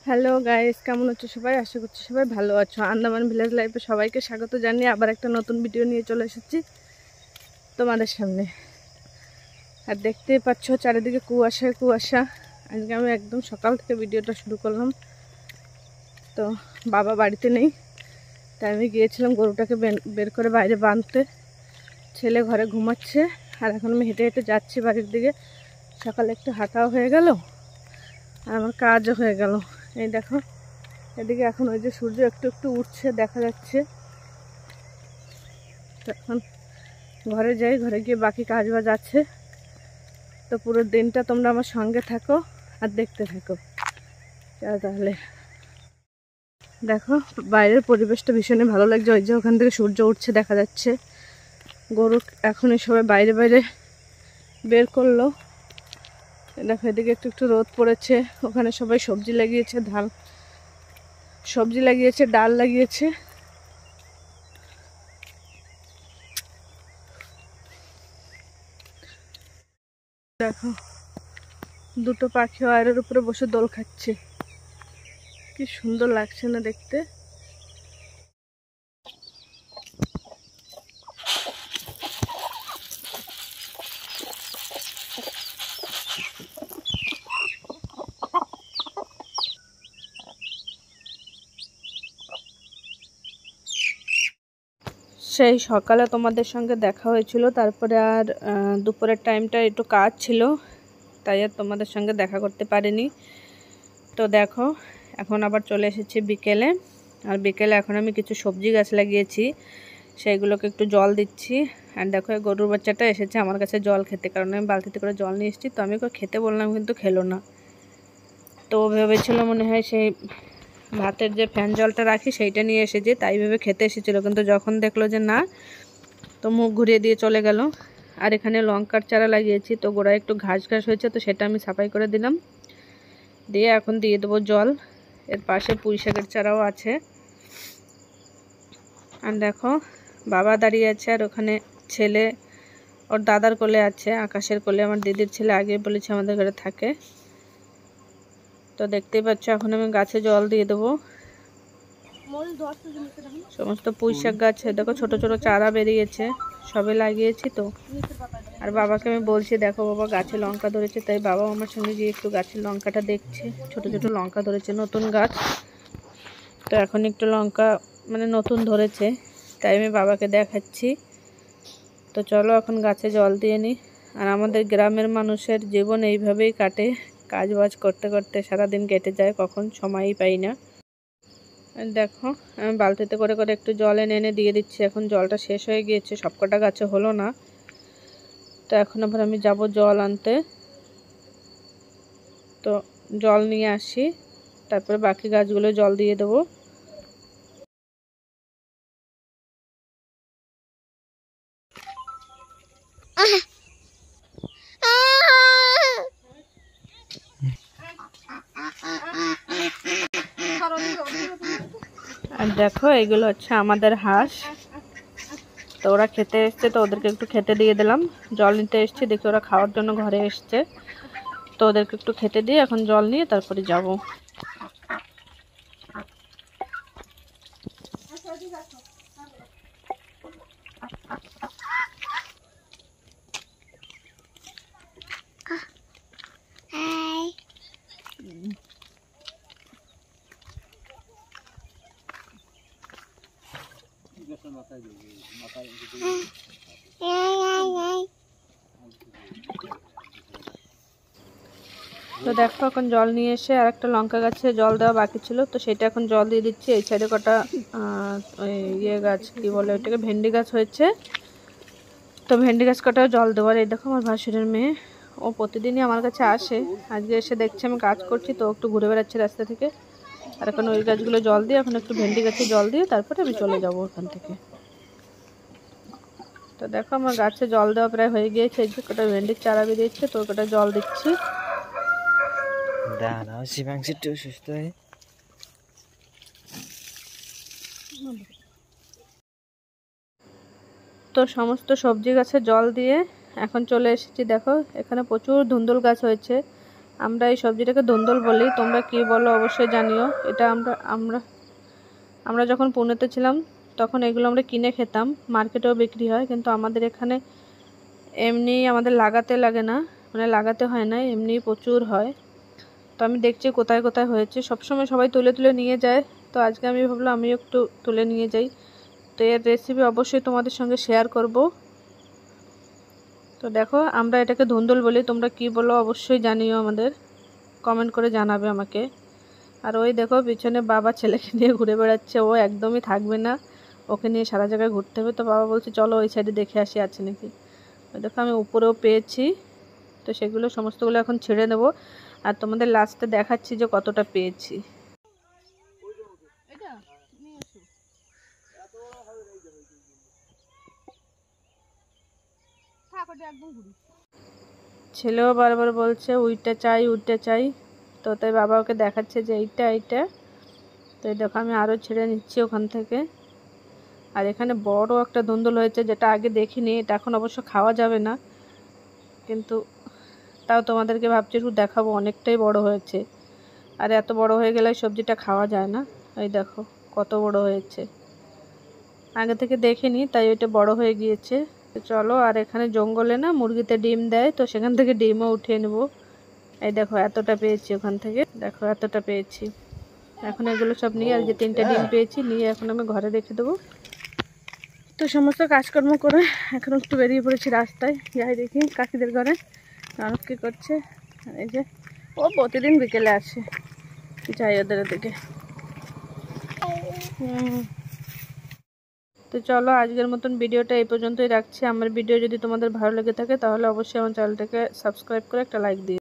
Hello guys, কেমন আছো সবাই? আশা করছি সবাই ভালো আছো। আন্দামান ভিলেজ লাইফে সবাইকে স্বাগত জানিয়ে আবার একটা নতুন ভিডিও নিয়ে চলে এসেছি তোমাদের সামনে। আর দেখতেই পাচ্ছ চারিদিকে কুয়াশায় কুয়াশা। আজকে আমি একদম সকাল থেকে ভিডিওটা শুরু করলাম। তো বাবা বাড়িতে নেই, তাই আমি গিয়েছিলাম গরুটাকে বের করে বাইরে বাঁধতে। ছেলে ঘরে ঘুমাচ্ছে আর এখন আমি হেঁটে হেঁটে যাচ্ছি বাড়ির দিকে। সকালে একটু হাঁটাও হয়ে গেল আর আমার কাজও হয়ে গেল। এই দেখো এদিকে এখন ওই যে সূর্য একটু একটু উঠছে দেখা যাচ্ছে। এখন ঘরে যাই, ঘরে গিয়ে বাকি কাজ বাজ আছে। তো পুরো দিনটা তোমরা আমার সঙ্গে থাকো আর দেখতে থাকো। তাহলে দেখো বাইরের পরিবেশটা ভীষণই ভালো লাগছে। ওই যে ওখান থেকে সূর্য উঠছে দেখা যাচ্ছে। গরু এখনই সবাই বাইরে বাইরে বের করলো। দেখো এদিকে একটু একটু রোদ পড়েছে। ওখানে সবাই সবজি লাগিয়েছে, সবজি লাগিয়েছে, ডাল লাগিয়েছে। দেখো দুটো পাখি ওয়ারের উপরে বসে দোল খাচ্ছে, কি সুন্দর লাগছে না দেখতে। সেই সকালে তোমাদের সঙ্গে দেখা হয়েছিল, তারপরে আর দুপুরের টাইমটা একটু কাজ ছিল, তাই আর তোমাদের সঙ্গে দেখা করতে পারিনি। তো দেখো এখন আবার চলে এসেছি বিকেলে। আর বিকেলে এখন আমি কিছু সবজি গাছ লাগিয়েছি, সেইগুলোকে একটু জল দিচ্ছি। আর দেখো গরুর বাচ্চাটা এসেছে আমার কাছে জল খেতে, কারণ আমি বালতিতে করে জল নিয়ে এসেছি। তো আমি ওকে খেতে বললাম কিন্তু খেলো না। তো ভেবেছিল মনে হয় সেই ভাতের যে ফ্যান জলটা রাখি সেইটা নিয়ে এসেছে, তাই ভেবে খেতে এসেছিলো। কিন্তু যখন দেখলো যে না, তো মুখ ঘুরিয়ে দিয়ে চলে গেল। আর এখানে লঙ্কার চারা লাগিয়েছি, তো গোড়ায় একটু ঘাস ঘাস হয়েছে, তো সেটা আমি সাফাই করে দিলাম। দিয়ে এখন দিয়ে দেবো জল। এর পাশে পুঁই শাকের চারাও আছে। আর দেখো বাবা দাঁড়িয়ে আছে, আর ওখানে ছেলে ওর দাদার কোলে আছে, আকাশের কোলে। আমার দিদির ছেলে আগে বলেছে আমাদের ঘরে থাকে। তো দেখতেই পাচ্ছ এখন আমি গাছে জল দিয়ে দেবো। সমস্ত পুঁই শাক গাছ দেখো ছোট ছোট চারা বেরিয়েছে, সবে লাগিয়েছি তো। আর বাবাকে আমি বলছি দেখো বাবা গাছে লঙ্কা ধরেছে, তাই বাবা আমার সঙ্গে গিয়ে একটু গাছের লঙ্কাটা দেখছে। ছোট ছোট লঙ্কা ধরেছে, নতুন গাছ তো এখন একটু লঙ্কা মানে নতুন ধরেছে, তাই আমি বাবাকে দেখাচ্ছি। তো চলো এখন গাছে জল দিয়ে নিই। আর আমাদের গ্রামের মানুষের জীবন এইভাবেই কাটে, কাজ বাজ করতে করতে সারাদিন কেটে যায়, কখন সময়ই পাই না। দেখো আমি বালতিতে করে করে একটু জল এনে এনে দিয়ে দিচ্ছি। এখন জলটা শেষ হয়ে গিয়েছে, সবকটা গাছে হলো না। তো এখন আবার আমি যাব জল আনতে। তো জল নিয়ে আসি, তারপরে বাকি গাছগুলো জল দিয়ে দেবো। আর দেখো এগুলো হচ্ছে আমাদের হাঁস। তো ওরা খেতে এসছে, তো ওদেরকে একটু খেতে দিয়ে দিলাম। জল নিতে এসছে, দেখি ওরা খাওয়ার জন্য ঘরে এসছে, তো ওদেরকে একটু খেতে দিয়ে এখন জল নিয়ে তারপরে যাব। তো দেখো এখন জল নিয়ে এসে আর একটা লঙ্কা গাছে জল দেওয়া বাকি ছিল, তো সেটা এখন জল দিয়ে দিচ্ছি। এই সাইডে কটা ওই ইয়ে গাছ কি বলে ওইটাকে, ভেন্ডি গাছ হয়েছে, তো ভেন্ডি গাছ কটাও জল দেওয়ার। এই দেখো আমার ভাসুরের মেয়ে, ও প্রতিদিনই আমার কাছে আসে। আজকে এসে দেখছে আমি কাজ করছি, তো একটু ঘুরে বেড়াচ্ছে রাস্তা থেকে। আর এখন ওই গাছগুলো জল দিয়ে, এখন একটু ভেন্ডি গাছে জল দিয়ে তারপরে আমি চলে যাব ওখান থেকে। তো দেখো আমার গাছে জল দেওয়া প্রায় হয়ে গিয়েছে। এই যে কটা ভেন্ডির চারা বেরিয়েছে, তো কটা জল দিচ্ছি। তো সমস্ত সবজি গাছে জল দিয়ে এখন চলে এসেছি। দেখো এখানে প্রচুর ধুন্দুল গাছ হয়েছে, আমরা এই সবজিটাকে ধুন্দল বলি, তোমরা কি বলো অবশ্যই জানিও। এটা আমরা যখন পুনেতে ছিলাম তখন এগুলো আমরা কিনে খেতাম, মার্কেটেও বিক্রি হয়, কিন্তু আমাদের এখানে এমনি আমাদের লাগাতে লাগে না, মানে লাগাতে হয় না, এমনি প্রচুর হয়। তো আমি দেখছি কোথায় কোথায় হয়েছে, সবসময় সবাই তুলে তুলে নিয়ে যায়, তো আজকে আমি ভাবলাম আমিও একটু তুলে নিয়ে যাই। তো এর রেসিপি অবশ্যই তোমাদের সঙ্গে শেয়ার করব। তো দেখো আমরা এটাকে ধুন্দল বলি, তোমরা কি বলো অবশ্যই জানিও, আমাদের কমেন্ট করে জানাবে আমাকে। আর ওই দেখো পিছনে বাবা ছেলেকে নিয়ে ঘুরে বেড়াচ্ছে, ও একদমই থাকবে না, ওকে নিয়ে সারা জায়গায় ঘুরতে হবে। তো বাবা বলছে চলো ওই সাইডে দেখে আসি আছে নাকি। ওই দেখো আমি উপরেও পেয়েছি, তো সেগুলো সমস্তগুলো এখন ছেড়ে দেবো আর তোমাদের লাস্টে দেখাচ্ছি যে কতটা পেয়েছি। ছেলেও বারবার বলছে উইটা চাই উইটা চাই, তো তাই বাবা ওকে দেখাচ্ছে যে এইটা। তো এই দেখো আমি আরও ছেড়ে নিচ্ছি ওখান থেকে। আর এখানে বড় একটা ধুন্দুল হয়েছে, যেটা আগে দেখিনি, এটা এখন অবশ্য খাওয়া যাবে না, কিন্তু তাও তোমাদেরকে ভাবছি একটু দেখাবো, অনেকটাই বড় হয়েছে। আর এত বড় হয়ে গেলে সবজিটা খাওয়া যায় না। এই দেখো কত বড় হয়েছে, আগে থেকে দেখিনি তাই ওইটা বড় হয়ে গিয়েছে। তো চলো, আর এখানে জঙ্গলে না মুরগিতে ডিম দেয়, তো সেখান থেকে ডিমও উঠিয়ে নেব। এই দেখো এতটা পেয়েছি ওখান থেকে, দেখো এতটা পেয়েছি। এখন এগুলো সব নিয়ে, আর যে 3টা ডিম পেয়েছি নিয়ে এখন আমি ঘরে রেখে দেবো। তো সমস্ত কাজকর্ম করে এখন একটু বেরিয়ে পড়েছি রাস্তায়, যাই দেখি কাকিদের ঘরে মানুষ কী করছে। এই যে ও প্রতিদিন বিকেলে আসে, যাই ওদের দিকে। তো চলো আজকের মতন ভিডিওটা এই পর্যন্তই রাখছি। আমার ভিডিও যদি তোমাদের ভালো লেগে থাকে তাহলে অবশ্যই আমার চ্যানেলটাকে সাবস্ক্রাইব করে একটা লাইক দিও।